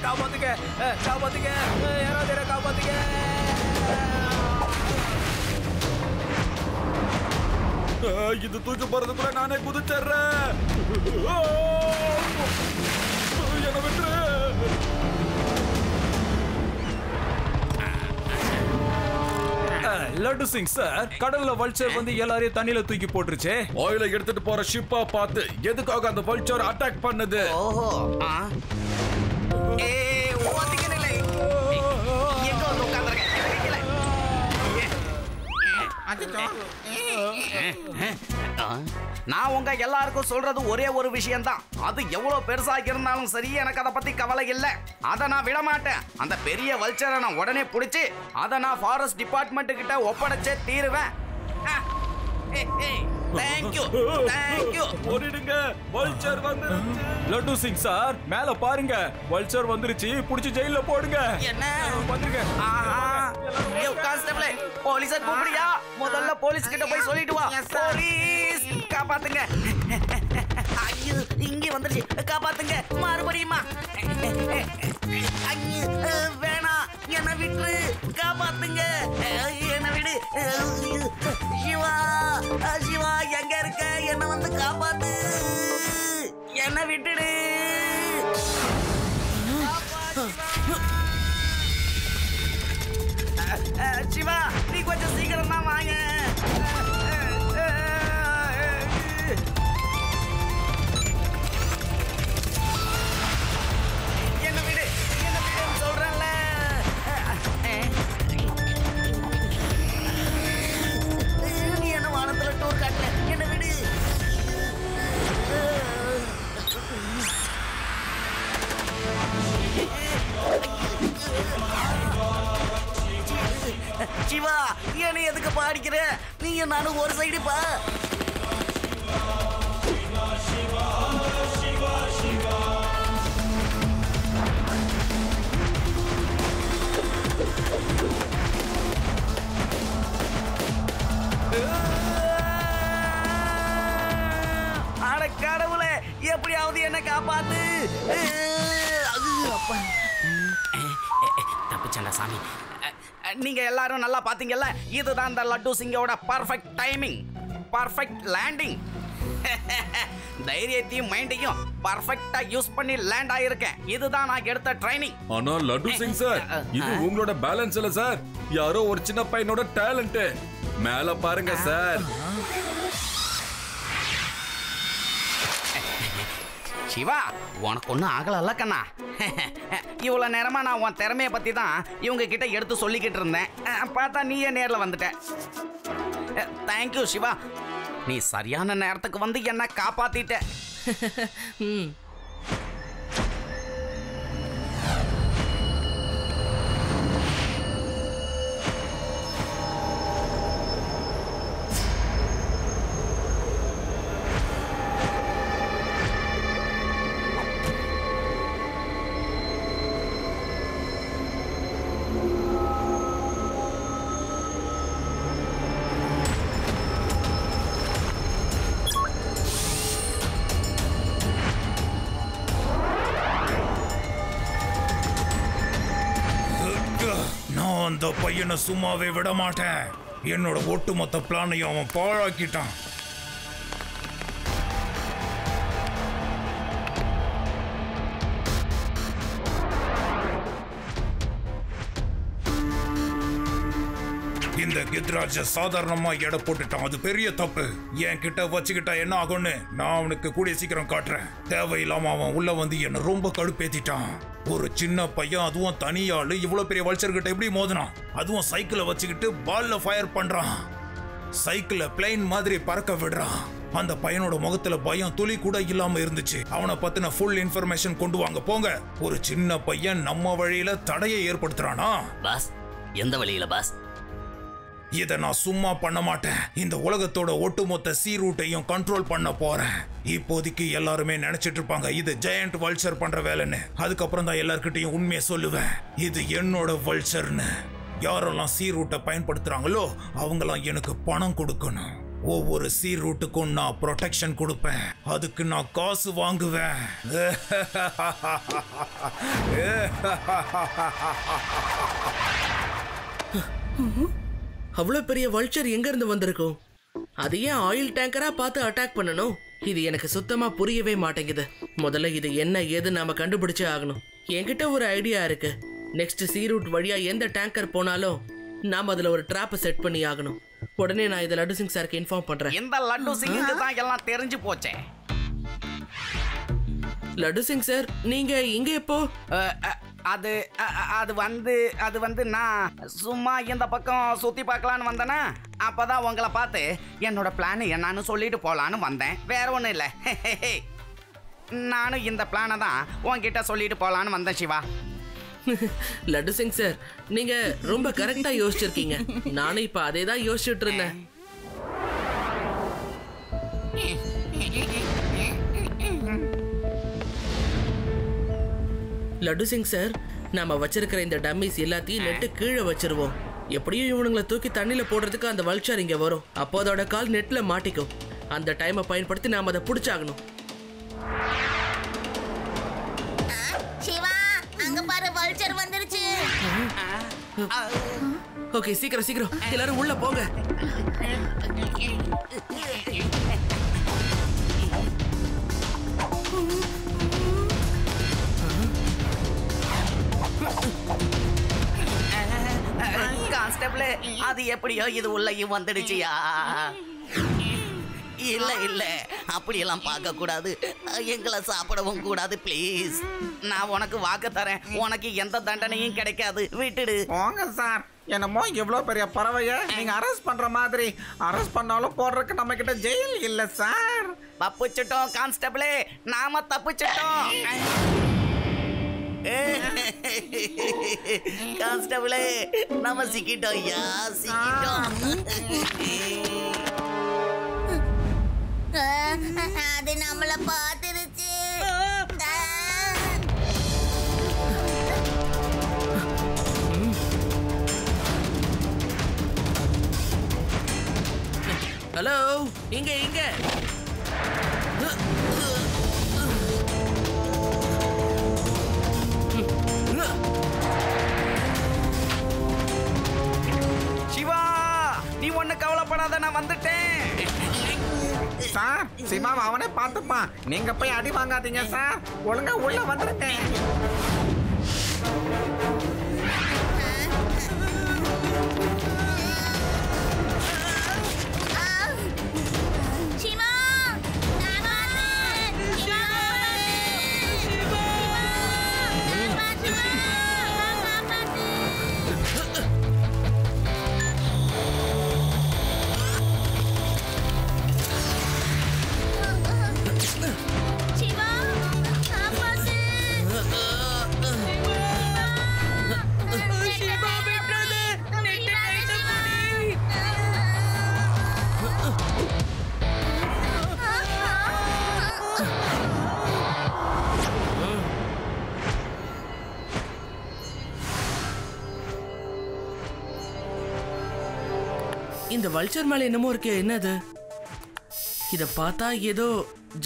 காப்பாத்துங்க காப்பாத்துங்க யாராவது காப்பாத்துங்க. இது தூக்கி போறதுக்குள்ள நானே குதிச்சிடுறேன். என்ன விட்டுரு. லட்டு சிங் சார், கடல்ல வல்ச்சர் வந்து எல்லாரையும் தண்ணியில தூக்கி போட்டுருச்சு. ஆயில எடுத்துட்டு போற ஷிப்பா பார்த்து எதுக்காக அந்த வல்ச்சர் அட்டாக் பண்ணுது? ஓஹோ நான் உங்க எல்லாருக்கும் சொல்றது ஒரே ஒரு விஷயம் தான். அது எவ்வளவு பெருசா இருந்தாலும் சரி, எனக்கு அதை பத்தி கவலை இல்லை. அதை நான் விட மாட்டேன். அந்த பெரிய வல்ச்சரை நான் உடனே பிடிச்சி அதை நான் ஃபாரஸ்ட் டிபார்ட்மெண்ட் கிட்ட ஒப்படைச்சே தீருவேன். Thank you thank you. ஓடிடுங்க, வல்ச்சர் வந்துருச்சு. லட்டு சிங் சார், மேல பாருங்க, வல்ச்சர் வந்துருச்சு. புடிச்சு ஜெயில போடுங்க. என்ன வந்துருங்க. கான்ஸ்டபிள், போலீஸ கூப்பிடுயா. முதல்ல போலீஸ் கிட்ட போய் சொல்லிட்டு வா. போலீஸ் காப்பாத்துங்க. ஐயோ, இங்க வந்துருச்சு. காப்பாத்துங்க மறுபடியுமா? வேணாம், என்ன விட்டு காப்பாத்துங்க. என்ன விடு. சிவா சிவா, எங்க இருக்க? என்ன வந்து காப்பாத்து. என்ன விட்டுடு. சிவா, நீ கொஞ்சம் சீக்கிரம் தான் வாங்க. என்ன விடு, என்ன விடுன்னு சொல்றேன்ல. நீ என்ன வானத்துல டூர் காட்டல. என்ன விடு. சிவா, என்ன எதுக்கு பாடிக்கிற? நீங்க நானும் ஒரு சைடு பா. அட கடவுளே, எப்படியாவது என்ன காப்பாத்து. தப்பிச்சண்டா சாமி. நீங்க எல்லாரும் நல்லா பாத்தீங்கல்ல, இதுதான் இந்த லட்டு சிங்கோட பர்ஃபெக்ட் டைமிங், பர்ஃபெக்ட் லேண்டிங். தைரியத்தையும் மைண்டையும் பர்ஃபெக்ட்டா யூஸ் பண்ணி லேண்ட் ஆயிருக்கேன். இதுதான் நான் எடுத்த ட்ரைனிங். ஆனா லட்டு சிங் சார், இது உங்களோட பேலன்ஸ் இல்ல சார், யாரோ ஒரு சின்ன பையனோட டேலண்ட். மேல பாருங்க சார். சிவா, உனக்கு ஒன்றும் ஆகலல்ல கண்ணா? இவ்வளோ நேரமா நான் உன் திறமையை பற்றி தான் இவங்க கிட்ட எடுத்து சொல்லிக்கிட்டு இருந்தேன். பார்த்தா நீயே நேரில் வந்துட்ட. தேங்க்யூ சிவா, நீ சரியான நேரத்துக்கு வந்து என்ன காப்பாத்திட்ட. அந்த பையனை சும்மாவே விட மாட்டேன். என்னோட ஒட்டுமொத்த பிளானையும் அவன் பாழாக்கிட்டான். இந்த கித்ராஜ சாதாரணமா எடை போட்டுட்டான். அது பெரிய தப்பு. என் கிட்ட வச்சுக்கிட்டா என்ன ஆகும்னு நான் அவனுக்கு கூடிய சீக்கிரம் காட்டுறேன். தேவையில்லாம அவன் உள்ள வந்து என்ன ரொம்ப கடுப்பேத்திட்டான். ஒரு சின்ன பையன், அதுவும் தனியாளு, இவ்வளவு பெரிய வல்ச்சர் கிட்ட எப்படி மோதினான்? அதுவும் சைக்கிளை வச்சுக்கிட்டு பால்ல ஃபயர் பண்றான். சைக்கிளை பிளைன் மாதிரி பறக்க விடுறான். அந்த பையனோட முகத்துல பயம் துளி கூட இல்லாம இருந்துச்சு. அவனை பத்தின ஃபுல் இன்ஃபர்மேஷன் கொண்டு வாங்க போங்க. ஒரு சின்ன பையன் நம்ம வழியில தடையை ஏற்படுத்துறானா? பாஸ், எந்த வழியில பாஸ்? இதை நான் சும்மா பண்ண மாட்டேன். இந்த உலகத்தோட ஒட்டுமொத்த சீ ரூட்டையும் கண்ட்ரோல் பண்ண போறேன். இப்போதைக்கு எல்லாருமே நினைச்சிட்டு இருப்பாங்க இது ஜெயண்ட் வல்ச்சர் பண்ற வேலைன்னு. அதுக்கப்புறம் தான் எல்லார்கிட்டையும் உண்மையை சொல்லுவேன், இது என்னோட வல்ச்சர்னு. யாரெல்லாம் சீ ரூட்டை பயன்படுத்துறாங்களோ அவங்களாம் எனக்கு பணம் கொடுக்கணும். ஒவ்வொரு சி ரூட்டுக்கும் நான் ப்ரொடெக்ஷன் கொடுப்பேன். அதுக்கு நான் காசு வாங்குவேன். அவ்வளவு பெரிய வல்ச்சர் எங்க இருந்து வந்திருக்கும்? அது ஏன் ஆயில் டேங்கரா பார்த்து அட்டாக் பண்ணணும்? இது எனக்கு சுத்தமா புரியவே மாட்டேங்குது. முதல்ல இது என்ன ஏது நாம கண்டுபிடிச்சே ஆகணும். என்கிட்ட ஒரு ஐடியா இருக்கு. நெக்ஸ்ட் சி ரூட் வழியா எந்த டேங்கர் போனாலும் நாம அதுல ஒரு டிராப்பை செட் பண்ணி ஆகணும். உடனே நான் இதை லட்டு சிங் சாருக்கு இன்ஃபார்ம் பண்றேன். இந்த லட்டு சிங்க்கு தான் எல்லாம் தெரிஞ்சு போச்சே. லட்டு சிங் சார், நீங்க இங்க எப்போ? அது வந்து நான் சும்மா இந்த பக்கம் சுத்தி பார்க்கலான்னு வந்தேனா, அப்பதான் உங்களை பார்த்து என்னோட பிளான் என்னன்னு சொல்லிட்டு போலான்னு வந்தேன். வேற ஒண்ணும் இல்ல. நானும் இந்த பிளானை தான் உன்கிட்ட சொல்லிட்டு போலான்னு வந்தேன் சிவா. லட்டு சிங் சார், நீங்க ரொம்ப கரெக்டா யோசிச்சிருக்கீங்க. நானும் இப்ப அதே தான் யோசிச்சுட்டு இருந்தேன். லட்டு சிங் சார், நாம வச்சிருக்கிற இந்த டம்மிஸ் எல்லாத்தையும் நெட்டு கீழே வச்சிருவோம். எப்படியும் இவனுங்களை தூக்கி தண்ணியில போடுறதுக்கு அந்த வல்ச்சர் இங்க வரும். அப்போ அதோட கால் நெட்ல மாட்டிக்கும். அந்த டைமை பயன்படுத்தி நாம அதை பிடிச்சாகணும். சிவா, அங்க பாரு, வல்ச்சர் வந்துருச்சு. ஓகே, சீக்கிரம் சீக்கிரம் எல்லாரும் உள்ள போங்க. கான்ஸ்டபிள், அது எப்படியோ இது உள்ளேயும் வந்துடுச்சியா? இல்ல இல்ல, அப்படியெல்லாம் பார்க்க கூடாது. எங்களை சாப்பிடவும் கூடாது ப்ளீஸ். நான் உனக்கு வாக்கு தரேன், உனக்கு எந்த தண்டனையும் கிடைக்காது. விட்டுடு. போங்க சார். என்னமோ எவ்வளோ பெரிய பறவைய நீங்க அரெஸ்ட் பண்ற மாதிரி. அரெஸ்ட் பண்ணாலும் போடுறதுக்கு நம்ம கிட்ட ஜெயில் இல்ல சார். தப்பிச்சிட்டோம் கான்ஸ்டபிளே, நாம தப்பிச்சிட்டோம். கான்ஸ்டபிளே, நம்ம சிக்கிட்டோம் யா, சிக்கிட்டோம். அது நம்மள பாத்துருச்சு. ஹலோ, இங்க இங்க. சிவா, நீ ஒண்ணு கவலைப்படாத, நான் வந்துட்டேன். சார், சிவாவை அவனே பார்த்துப்பான். நீங்க போய் அடி வாங்காதீங்க சார். ஒழுங்கா உள்ள வந்துருக்கேன். சிவா, இந்த வல்ச்சர் மேல என்னமோ இருக்கே, என்னது? இத பார்த்தா ஏதோ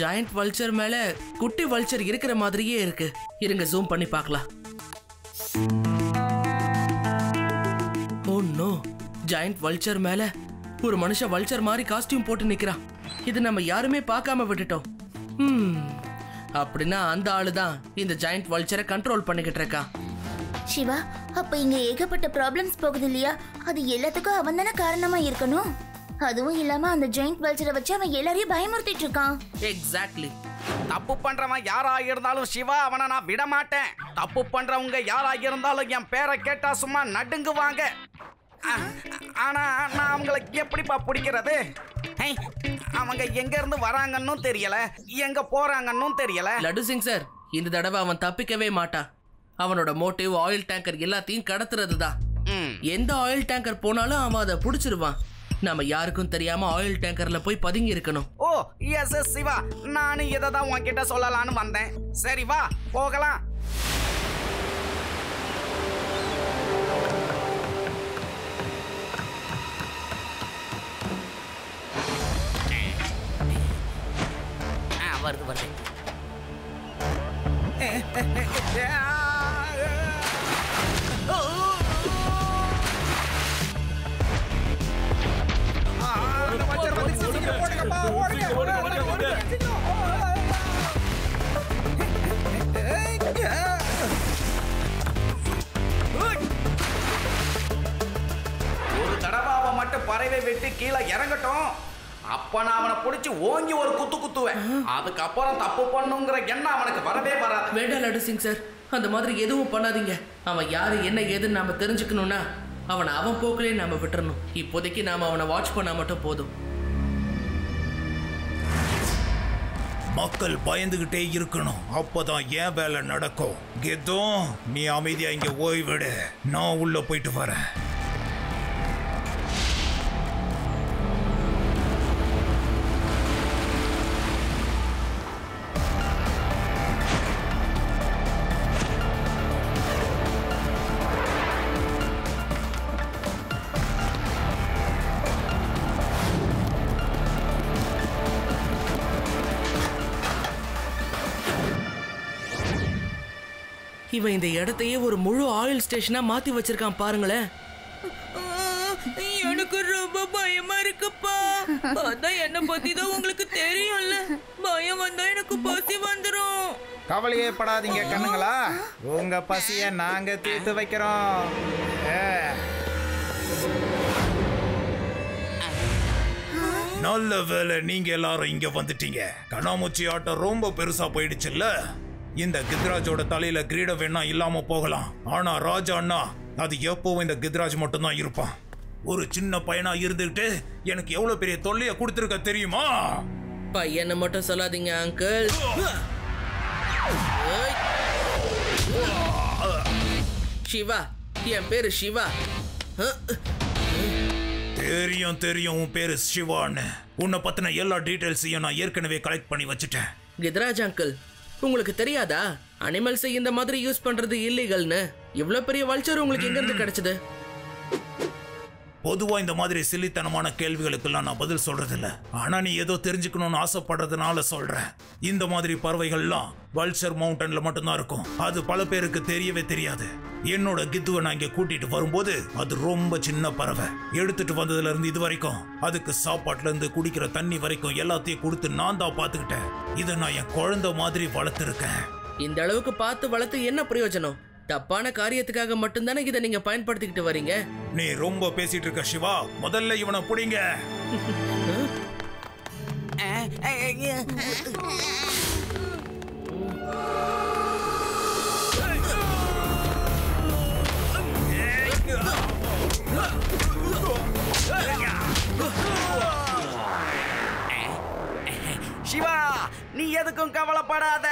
ஜாயண்ட் வல்ச்சர் மேல குட்டி வல்ச்சர் இருக்கிற மாதிரியே இருக்கு. இருங்க, ஜூம் பண்ணி பார்க்கலாம். ஓ நோ, ஜாயண்ட் வல்ச்சர் மேல ஒரு மனுஷன் வல்ச்சர் மாதிரி காஸ்டியூம் போட்டு நிக்கிறான். இது நம்ம யாருமே பார்க்காம விட்டுட்டோம். அப்படின்னா அந்த ஆளுதான் இந்த ஜாயண்ட் வல்ச்சரை கண்ட்ரோல் பண்ணிக்கிட்டு இருக்கா. சிவா, அப்ப இங்க ஏகப்பட்ட ப்ராப்ளம்ஸ் போகுது இல்லையா? அது எல்லாத்துக்கும் அவன் தானே காரணமா இருக்கணும். அதுவும் இல்லாம அந்த ஜெயிண்ட் வல்ச்சரை வச்சு அவன் எல்லாரையும் பயமுறுத்திட்டு இருக்கான். எக்ஸாக்ட்லி. தப்பு பண்றவன் யாரா இருந்தாலும் சிவா, அவனை நான் விட மாட்டேன். தப்பு பண்றவங்க யாரா இருந்தாலும் என் பேரை கேட்டா சும்மா நடுங்குவாங்க. ஆனா நான் அவங்களை எப்படிப்பா பிடிக்கிறது? அவங்க எங்க இருந்து வராங்கன்னு தெரியல, எங்க போறாங்கன்னு தெரியல. லட்டு சிங் சார், இந்த தடவை அவன் தப்பிக்கவே மாட்டான். அவனோட மோட்டிவ் ஆயில் டேங்கர் எல்லாத்தையும் கடத்துறது தான். எந்த ஆயில் டேங்கர் போனாலும் அவன் அதை புடிச்சிருவான். நாம யாருக்கும் தெரியாம ஆயில் டேங்கர்ல போய் பதுங்கி இருக்கணும். ஓ எஸ் எஸ் சிவா, நானும் இதை தான் உன்கிட்ட சொல்லலான்னு வந்தேன். சரி வா போகலாம். வருது. ஒரு தடவை அவன் மட்டும் பறவை விட்டு கீழே இறங்கட்டும், அப்ப நான் அவனை பிடிச்சி ஓங்கி ஒரு குத்து குத்துவேன். அதுக்கப்புறம் தப்பு பண்ணுங்கிற எண்ணம் அவனுக்கு வரவே வராது. வேண்டாம் லட்டு சிங் சார், அந்த மாதிரி எதுவும் பண்ணாதீங்க. அவன் யாரு என்ன ஏதுன்னு நாம தெரிஞ்சுக்கணும்னா அவனை அவன் போக்கிலே நாம விட்டுறணும். இப்போதைக்கு நாம அவனை வாட்ச் பண்ணா மட்டும் போதும். மக்கள் பயந்துகிட்டே இருக்கணும், அப்பதான் ஏன் வேலை நடக்கும். கெத்தும் நீ அமைதியா இங்க ஓய்விடு, நான் உள்ள போயிட்டு வரேன். இவன் இந்த இடத்தையே ஒரு முழு ஆயில் ஸ்டேஷனா மாத்தி வச்சிருக்கான் பாருங்களேன். எனக்கு ரொம்ப பயமா இருக்குப்பா. அதான் என்ன பத்தி தான் உங்களுக்கு தெரியும்ல, பயம் வந்தா எனக்கு பசி வந்துரும். கவலையே படாதீங்க கண்ணுங்களா, உங்க பசிய நாங்க தீர்த்து வைக்கிறோம். நல்ல வேலை நீங்க எல்லாரும் இங்க வந்துட்டீங்க. கண்ணாமூச்சி ஆட்டம் ரொம்ப பெருசா போயிடுச்சுல்ல. இந்த கித்ராஜோட தலையில கிரீடம் வேணா இல்லாம போகலாம், ஆனா ராஜா அண்ணா அது எப்பவும் இந்த கித்ராஜ் மட்டும் தான் இருப்பான். ஒரு சின்ன பையனா இருந்துகிட்டு எனக்கு எவ்வளவு பெரிய தொல்லைய கொடுத்திருக்க தெரியுமா? பையனை மட்டும் சொல்லாதீங்க அங்கிள். சிவா, என் பேரு சிவா. தெரியும் தெரியும், உன் பேரு சிவான்னு. உன்னை பத்தின எல்லா டீடைல்ஸையும் நான் ஏற்கனவே கலெக்ட் பண்ணி வச்சுட்டேன். கித்ராஜ் அங்கிள், உங்களுக்கு தெரியாதா அனிமல்ஸை இந்த மாதிரி யூஸ் பண்றது இல்லீகல்னு? இவ்வளவு பெரிய வல்ச்சர் உங்களுக்கு எங்க இருந்து கிடைச்சது? பொதுவா இந்த மாதிரி சில்லித்தனமான கேள்விகளுக்கெல்லாம் நான் பதில் சொல்றது இல்ல, ஆனா நீ ஏதோ தெரிஞ்சுக்கணும்னு ஆசைப்படுறதுனால சொல்றேன். இந்த மாதிரி பறவைகள்லாம் வல்ச்சர் மவுண்டன்ல மட்டும்தான் இருக்கும், அது பல பேருக்கு தெரியவே தெரியாது. என்னோட கித்துவை நான் இங்க கூட்டிட்டு வரும்போது அது ரொம்ப சின்ன பறவை. எடுத்துட்டு வந்ததுல இருந்து இது வரைக்கும் அதுக்கு சாப்பாட்டுல இருந்து குடிக்கிற தண்ணி வரைக்கும் எல்லாத்தையும் கொடுத்து நான் தான் பாத்துக்கிட்டேன். இதை நான் என் குழந்தை மாதிரி வளர்த்துருக்கேன். இந்த அளவுக்கு பார்த்து வளர்த்து என்ன பிரயோஜனம்? தப்பான காரியத்துக்காக மட்டும்தானே இதை நீங்க பயன்படுத்திக்கிட்டு வரீங்க. நீ ரொம்ப பேசிட்டு இருக்க சிவா, முதல்ல இவனை புடிங்க. சிவா, நீ எதுக்கும் கவலைப்படாத.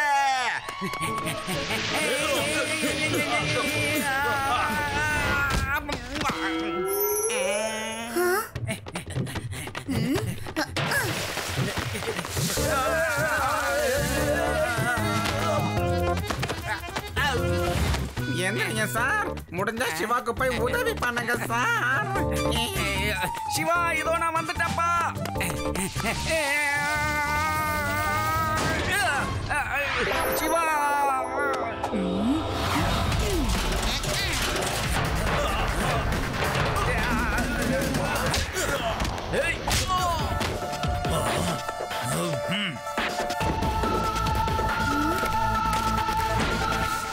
என்னங்க சார், முடிஞ்சா சிவாக்கு போய் உதவி பண்ணுங்க சார். சிவா, இதோ நான் வந்துட்டப்பா. சிவா,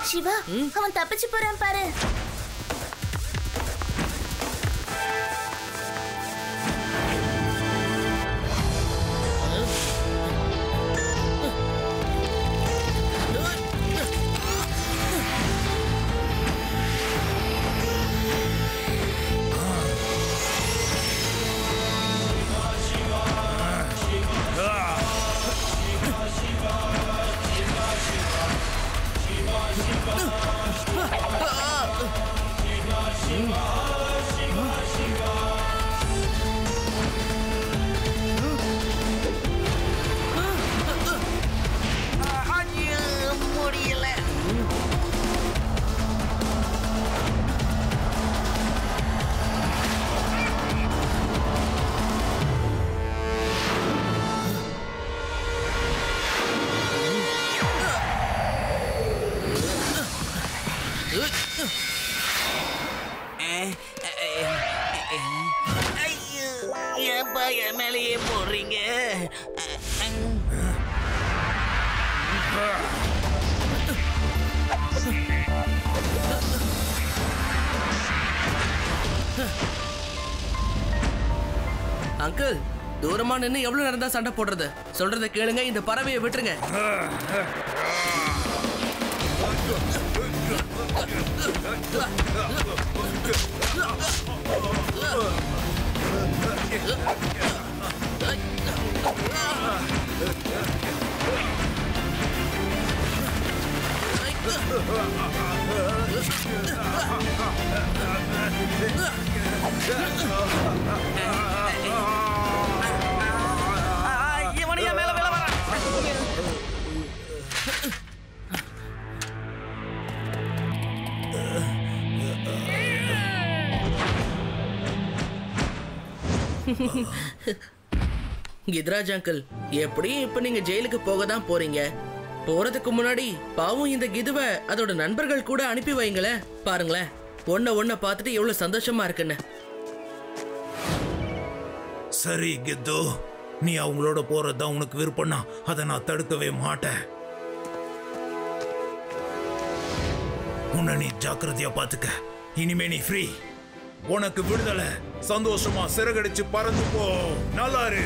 சிவா, அவன் தப்பிச்சு போறான் பாரு. முடியல. ஏப்பா என் மேலேயே போடுறீங்க? அங்கிள், தூரமா நின்று எவ்வளவு நேரம் தான் சண்டை போடுறது? சொல்றத கேளுங்க, இந்த பறவையை விட்டுருங்க. இவனையா மேல மேல வர. கித்ராஜ் அங்கிள், எப்படியும் இப்ப நீங்க ஜெயிலுக்கு போக தான் போறீங்க. போறதுக்கு முன்னாடி பாவம் இந்த கிதுவை அதோட நண்பர்கள் கூட அனுப்பி வைங்களேன். பாருங்களேன், ஒன்ன பார்த்துட்டு எவ்வளவு சந்தோஷமா இருக்குன்னு. சரி கித்து, நீ அவங்களோட போறதுதான் உனக்கு விருப்பம்னா அதை நான் தடுக்கவே மாட்டேன். உன்னை நீ ஜாக்கிரதையா பாத்துக்க. இனிமே நீ ஃப்ரீ. உனக்கு விடுதலை. சந்தோஷமா சிறகடிச்சு பறந்து போ. நல்லா இரு.